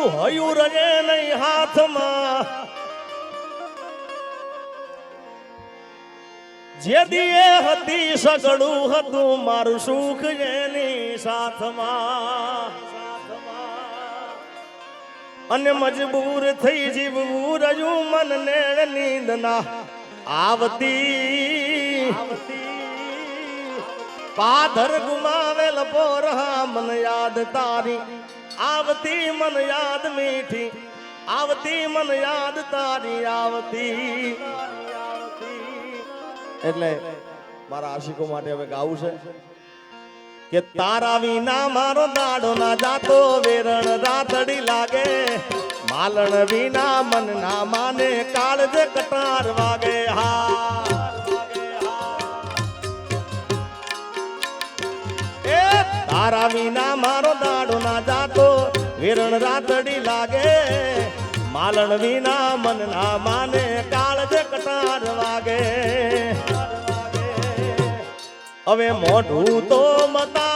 મારું હયું રજે નહીં હાથમાં જે દીએ હતી સગડું હતું મારું સુખ એની સાથમાં અને મજબૂર થઈ જીવવું રજું મન નેણ નીંદ ના આવતી પાધર ગુમાવેલ પોરહા મન યાદ તારી આવતી મન યાદ મીઠી આવતી મન યાદ તારી આવતી એટલે મારા આશિકો માટે હવે ગાવું છે કે તારા વિના મારો દાડો ના જાતો વેરણ રાતડી લાગે માલણ વિના મન ના માને કાળજે કટાર વાગે હા એ તારા વિના મારો દાડો ના જાતો વેરણ રાતડી લાગે માલણ વિના મન ના માને કાળજે કટાર વાગે હવે મોઢું તો બતા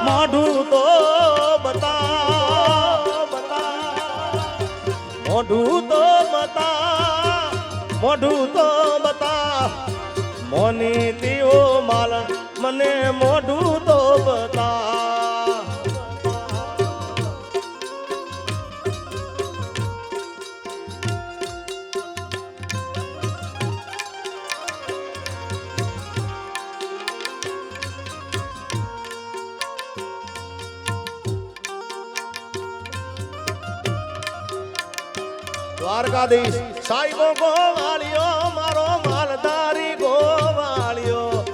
મોઢું તો બતા મોઢું તો બતા મોઢું તો બતા મોની દીવો માલણ મને મોઢું તો બતા દ્વારકાધીશ સાહેબો ગોવાળિયો મારો માલધારી ગોવાળિયો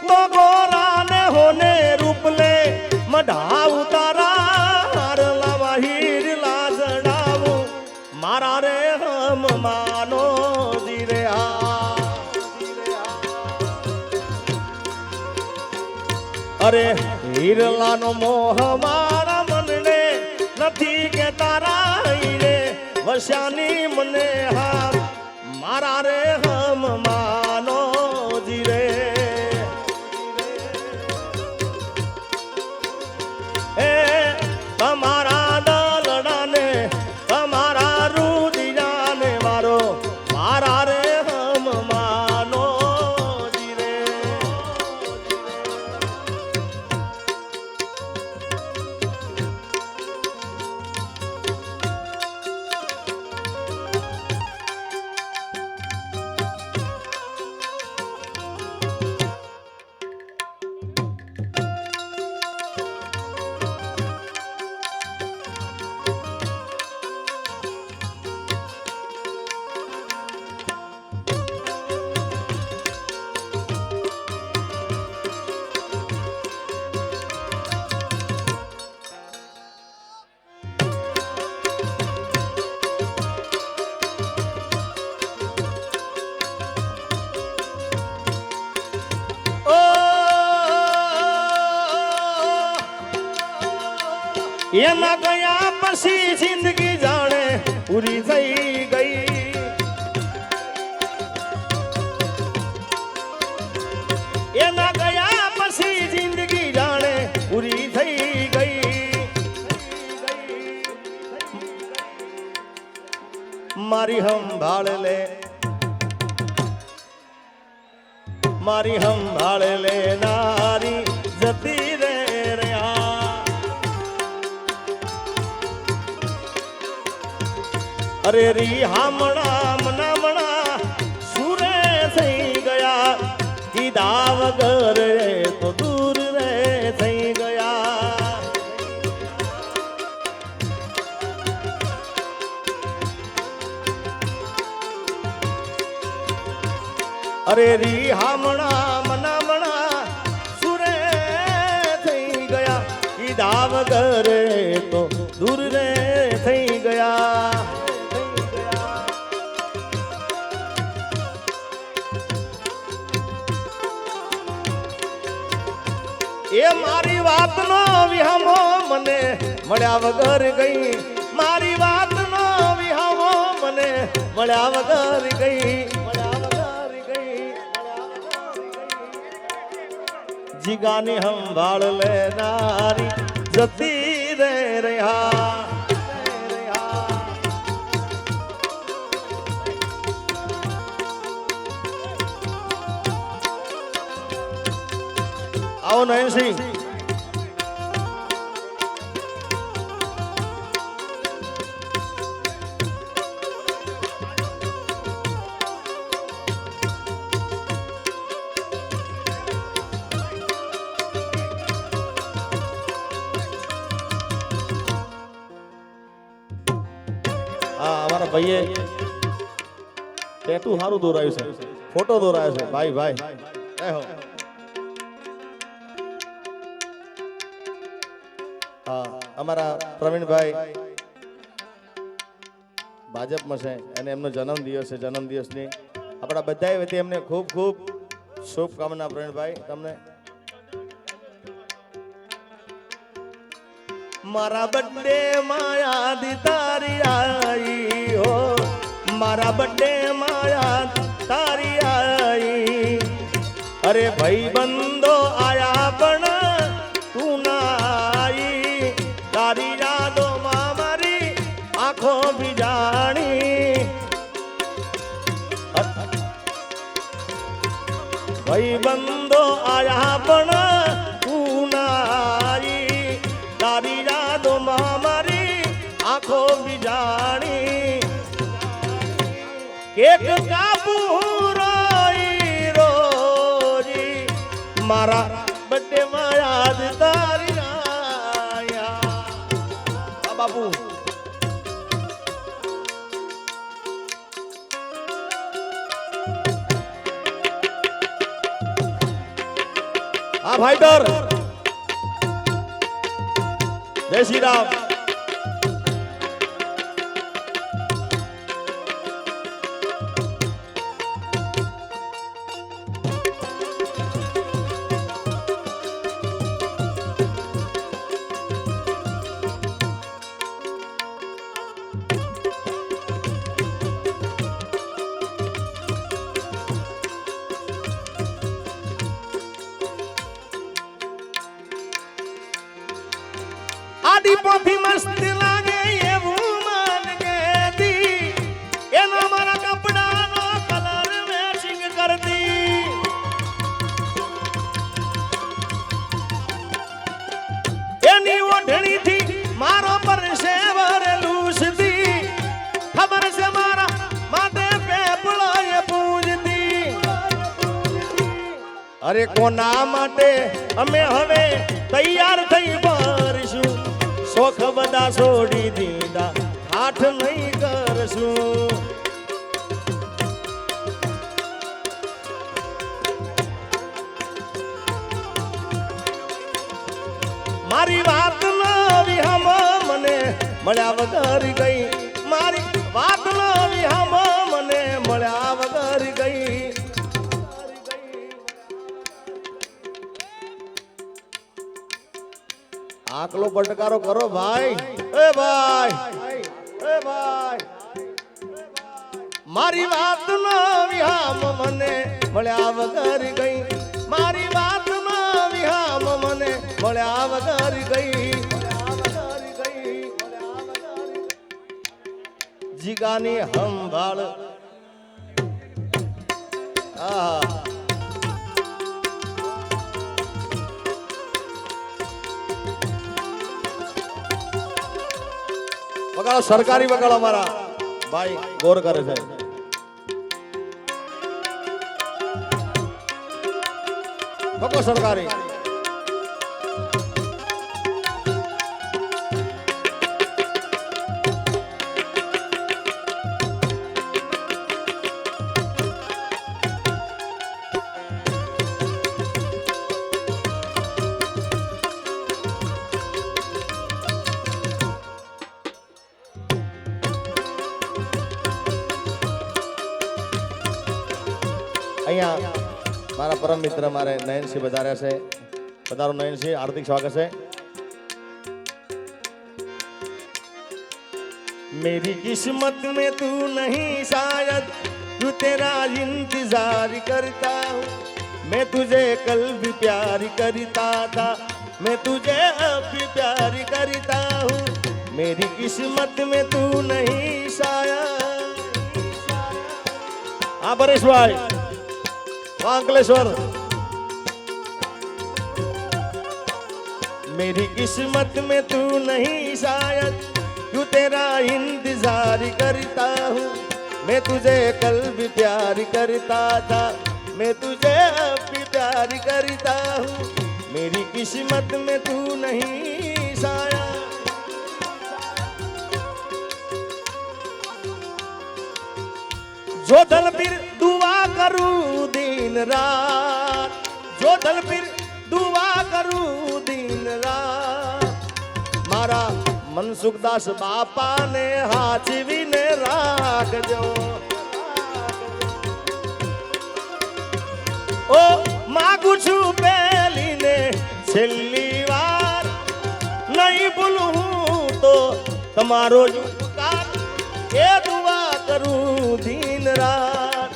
तो गोरा ने होने रूप ले मढ़ा उतारा लावा हीर लाजड़ाऊ मारा रे हम मानो जीरे अरे हीरला नो मोह मारा मन ने नथी के तारा हीरे वश्यानी मने हा मारा रे हम मानो जीरे તમારા દલડાને તમારા રુદિયાને મારો મારા રે હમ માનો જીરે એના ગયા પછી જિંદગી જાણે પૂરી થઈ ગઈ એના ગયા પછી જિંદગી જાણે પૂરી થઈ ગઈ મારી સંભાળ લે મારી સંભાળ લે નારી જતી રે અરે રી હામણા મનામણા સુરે થઈ ગયા કીધા વગર તો દૂર રે થઈ ગયા અરે રી હામણા મનામણા દૂર રે થઈ ગયા. એ મારી વાતનો વિહામો મને મળ્યા વગર ગઈ. મારી વાતનો વિહામો મને મળ્યા વગર ગઈ. જીગાની સંભાળ લેનારી જતી રે રહ્યા. આવો નયનસિંહ. અમારા ભાઈએ ટેટુ સારું દોરાયું છે, ફોટો દોરાયો છે. ભાઈ ભાઈ હા, અમારા પ્રવીણભાઈ ભાજપમાં છે અને એમનો જન્મદિવસ છે. જન્મદિવસની આપણા બધાએ વતી એમને ખૂબ ખૂબ શુભકામના. પ્રવીણભાઈ તમને મારા બર્થડે માં યાદ તારી आई हो. मारा बर्थडे માં યાદ તારી आई. अरे भाई बंदो आया पण તું ના आई. તારી યાદો માં મારી આંખો બીજાણી. ભાઈ બંદો આયા પણ તું ના आई. તારી યાદો માં મારી આંખો બીજાણી. કેક કાપુ રોઈ રોજી મારા બર્થડે માં યાદ તારી આયા. આ બાપુ આ ફાઈટર જય શ્રી રામ. આડી પોથી મસ્ત લાગે એવું મન કેતી. એના મારા કપડાનો કલર મેચિંગ કરતી. એની ઓઢણીથી મારો પરસેવર લૂસતી. ખબર છે મારા માથે પેપળાએ પૂજતી. અરે કોના માટે અમે હવે તૈયાર થઈ ભરશું. શોખ બધા છોડી દીધા હાથ નહીં કરશું. મારી વાત ન વિહમ મને મળ્યા વગર ગઈ. મારી વાત ન વિહમ મને મળ્યા વગર ગઈ. આકલો પટકારો કરો ભાઈ. એ ભાઈ એ ભાઈ મારી વાત નો વિહામ મને મળ્યા વગર ગઈ. મારી વાત નો વિહામ મને મળ્યા વગર ગઈ. જીગાની સંભાળ વગાડો સરકારી વગાડો. મારા ભાઈ ગોર કરે છે. વગો સરકારી. અહીંયા મારા પરમ મિત્ર મારે નયનસિંહ વધાર્યા છે. પધારો નયનસિંહ, હાર્દિક સ્વાગત છે. मेरी किस्मत में तू नहीं शायद तू तेरा इंतजार करता हूँ मैं तुझे कल भी प्यार करता था मैं तुझे अब भी प्यार करता हूँ मेरी किस्मत में तू नहीं शायद. हाँ परेशभाई अंकलेश्वर. मेरी किस्मत में तू नहीं शायद तू तेरा इंतजार करता हूँ मैं तुझे कल भी प्यार करता था मैं तुझे अब भी प्यार करता हूँ मेरी किस्मत में तू नहीं शायद. जो दल फिर दुआ करूँ दिन रात जो दल फिर दुआ करूँ दिन रात मारा मनसुखदास बापा ने हाचवी ने राखजो ओ मागू छू पहली ने छेल्ली वार नहीं भूलूं तो तमारो उपकार ए दुआ करूं दिन रात.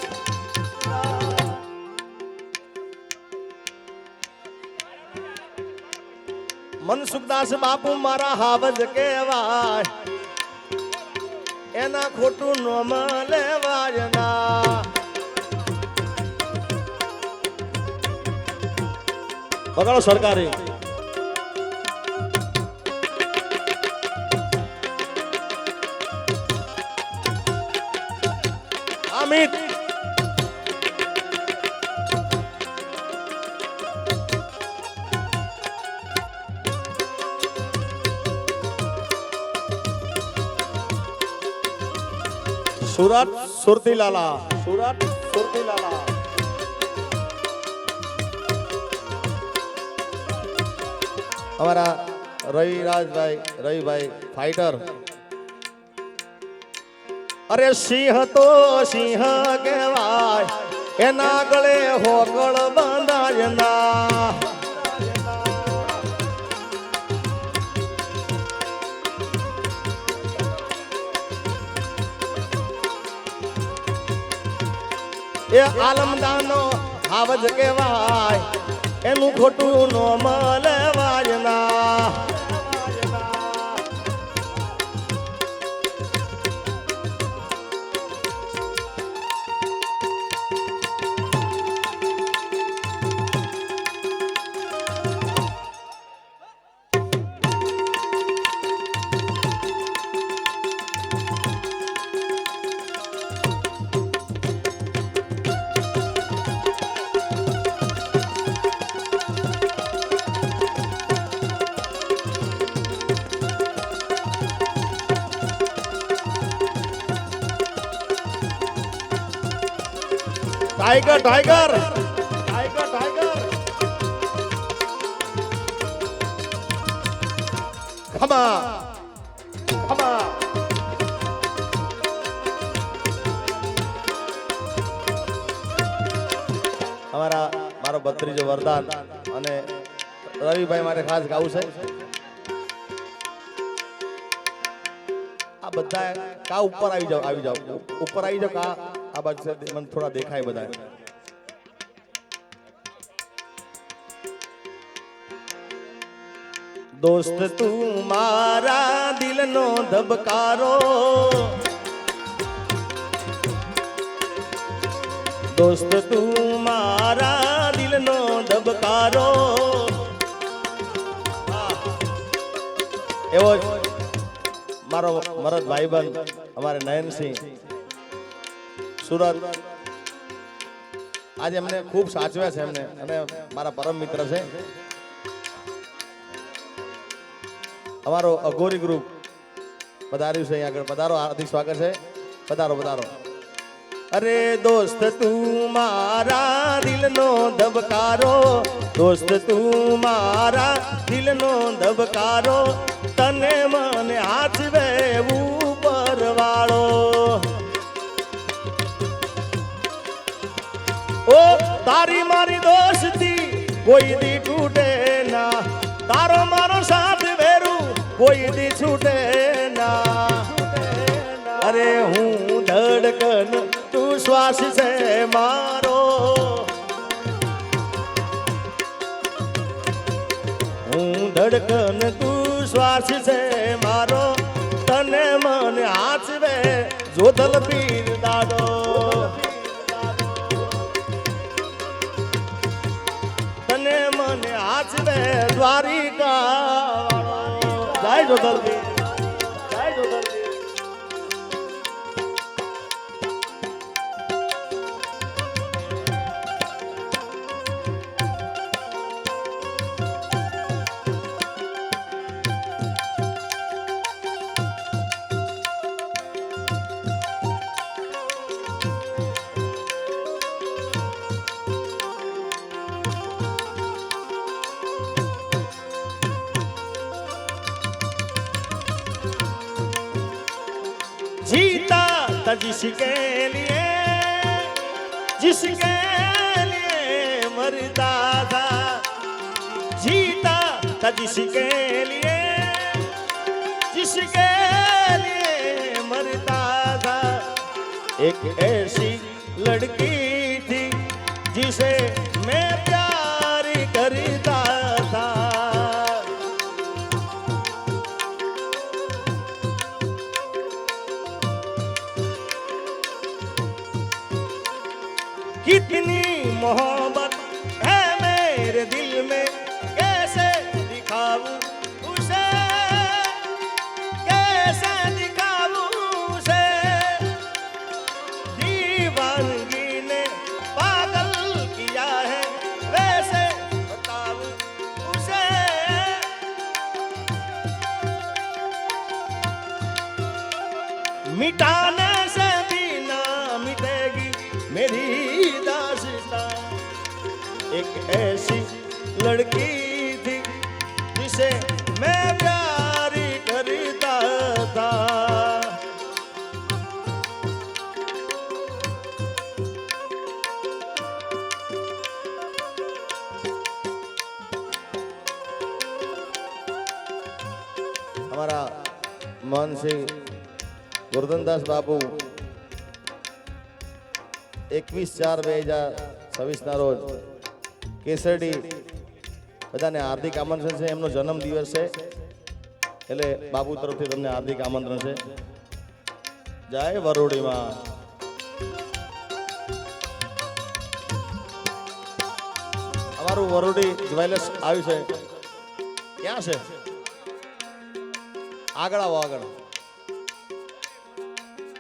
मनसुखदास बापू मारा हावज कहेवाय एना खोटू नोम लेवाय ना. बगाड़ो सरकारी अमित सूरत सुरती लाला सूरत सुरती लाला. हमारा रवि भाई फाइटर. अरे सिंह तो सिंह कहवाय एना गळे होगळ बांधाय ना. ए आलमदानो हावज कहेवाय एनु खोटू नो मलेवाय ना. टाइगर टाइगर टाइगर टाइगर खमा खमा. हमारा मारो भत्रीजो वरदान અને રવિભાઈ માટે ખાસ ગાવું છે. આ બધા કા ઉપર આવી જાઓ ઉપર આવી જાઓ કા આ બાજુ से मन थोड़ा देखाय बधाय. दोस्त तू मारा दिल नो धबकारो दोस्त तू मारा दिल नो धबकारो. एवो मारो मरद भाईबंध हमारे नयनसिंह સુરત આજે અમને ખૂબ સાચવ્યા છે એમને અને મારા પરમ મિત્ર છે. અમારો અઘોરી ગ્રુપ પધાર્યું છે અહીંયા આગળ. પધારો, હાર્દિક સ્વાગત છે. પધારો પધારો. અરે દોસ્ત તું મારા દિલનો ધબકારો દોસ્ત તું મારા દિલનો ધબકારો તને મને હાચવે ઉપર વાળો. ઓ તારી મારી દોસ્તી કોઈ દી તૂટે ના, તારો મારો સાથ વેરું કોઈ દી છૂટે ના. અરે હું ધડકન તું શ્વાસ છે મારો, હું ધડકન તું શ્વાસ છે મારો, તને મને આચવે જોધલ પીર દાડો. તને મને આચવે દ્વારિકા વાળો. જય જોધલ પીર, જય જોધલ પીર. जीता था जिसके लिए, जिसके लिए मरता था, जीता था जिसके लिए, जिसके लिए मरता था. एक ऐसी लड़की थी जिसे मैं प्यार करता था. कितनी मोहब्बत है मेरे दिल में, कैसे दिखाऊं उसे, कैसे दिखाऊं उसे. दीवानगी ने पागल किया है, वैसे बताऊं उसे. मिटाने से भी ना मिटेगी मेरी दास्तां. एक ऐसी लड़की थी जिसे मैं प्यार करता था. हमारा मन से ગુરધનદાસ બાપુ 21/4/2026 રોજ કેસરડી બધાને હાર્દિક આમંત્રણ છે. એમનો જન્મ દિવસ છે એટલે બાપુ તરફથી તમને હાર્દિક આમંત્રણ છે. જય વરોડીમાં. અમારું વરોડી જ્વેલર્સ આવ્યું છે. ક્યાં છે? આગળ આવો, આગળ.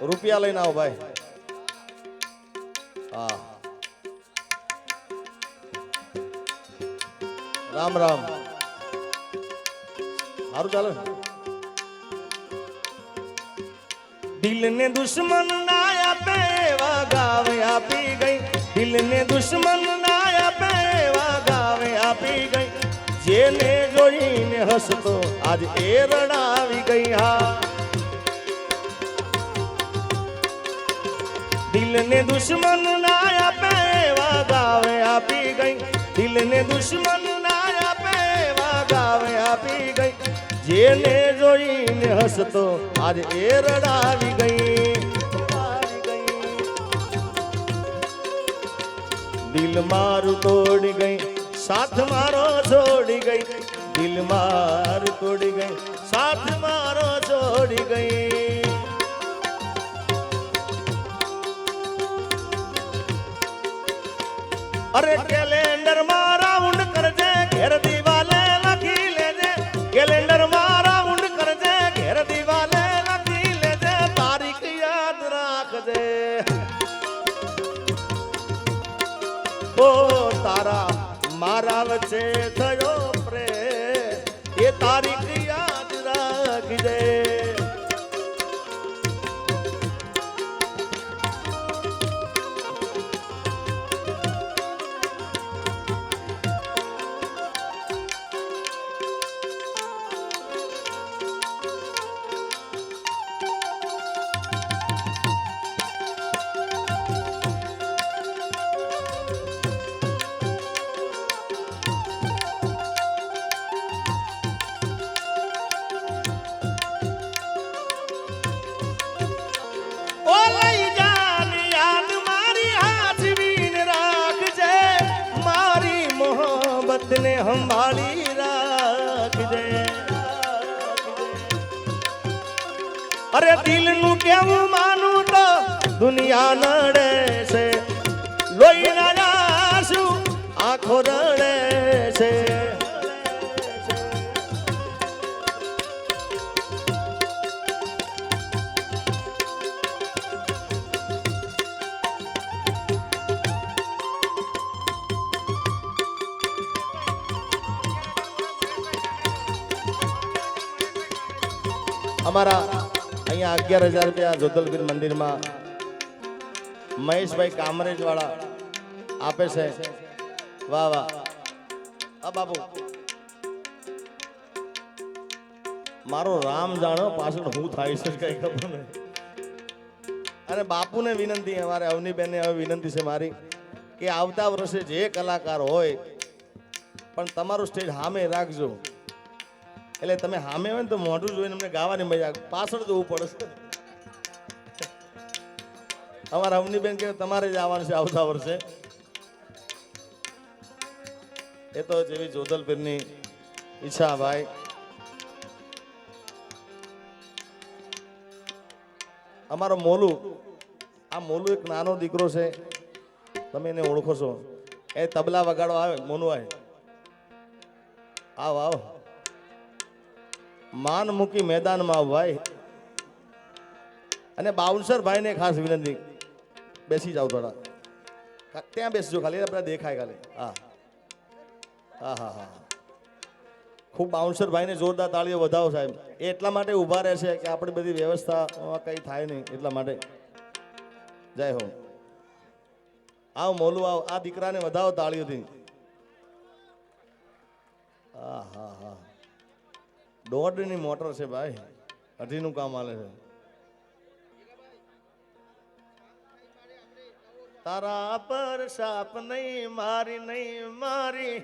રૂપિયા લઈને આવો ભાઈ. હા, રામ રામ. સારું ચાલે. દિલ ને દુશ્મન ના આપે એવા ગાવે આપી ગઈ, દિલ ને દુશ્મન ના આપે એવા ગાવે આપી ગઈ. જેને જોઈને હસતો આજ એ રડાવી ગઈ. હા, દિલ ને દુશ્મન ના આપે એવા ગાવે આપી ગઈ, દિલ ને દુશ્મન ના આપે એવા ગાવે આપી ગઈ. જેને જોઈને હસતો આજ એ રડાવી ગઈ. દિલ મારું તોડી ગઈ, સાથ મારો છોડી ગઈ. દિલ મારું તોડી ગઈ, સાથ મારો છોડી ગઈ. અરે કેલેન્ડર માં રાઉન્ડ કરજે, ઘેર દિવાલે લખી લેજે. કેલેન્ડર માં રાઉન્ડ કરજે, ઘેર દિવાલે લખી લેજે. તારીખ યાદ રાખજે. ઓ તારા મારા વચ્ચે થયો પ્રેમ, એ તારીખ યાદ રાખજે. દિલને સંભાળી રાખજે અરે દિલનું કેવું માનું તો દુનિયા નડે છે લોહીના આંસુ આંખો રડે છે અમારા અહીંયા 11,000 રૂપિયા જોધલપીર મંદિરમાં મહેશભાઈ કામરેજ વાળા આપે છે વાહ વાહ આ બાપુ મારો રામ જાણો પાછળ હું થાય છે કઈ ખબર નહીં અને બાપુને વિનંતી અમારે અવનીબેનને હવે વિનંતી છે મારી કે આવતા વર્ષે જે કલાકાર હોય પણ તમારું સ્ટેજ સામે રાખજો એટલે તમે સામે હોય ને તો મોઢું જોઈને અમને ગાવાની મજા પાછળ જવું પડશે અમારા અવનીબેન કે તમારે જ આવવાનું છે આવતા વર્ષે એ તો જેવી જોધલપીરની ઈચ્છા ભાઈ અમારો મોલુ આ મોલુ એક નાનો દીકરો છે તમે એને ઓળખો છો એ તબલા વગાડવા આવે મોનુ આવે આવ આવ માન મૂકી મેદાનમાં આવ ભાઈ અને બાઉન્સર ભાઈને ખાસ વિનંતી બેસી જાવ થોડા ત્યાં બેસજો ખાલી આપણે દેખાય ખાલી હા હા હા હા ખૂબ બાઉન્સર ભાઈને જોરદાર તાળીઓ વધાવો સાહેબ એ એટલા માટે ઊભા રહે છે કે આપણી બધી વ્યવસ્થા કંઈ થાય નહીં એટલા માટે જય હો આવ મોલું આવ આ દીકરાને વધાવો તાળીઓથી હા હા હા 1.5ની મોટર છે ભાઈ 2.5નું કામ હાલે છે તારા પર સાપ નહીં મારી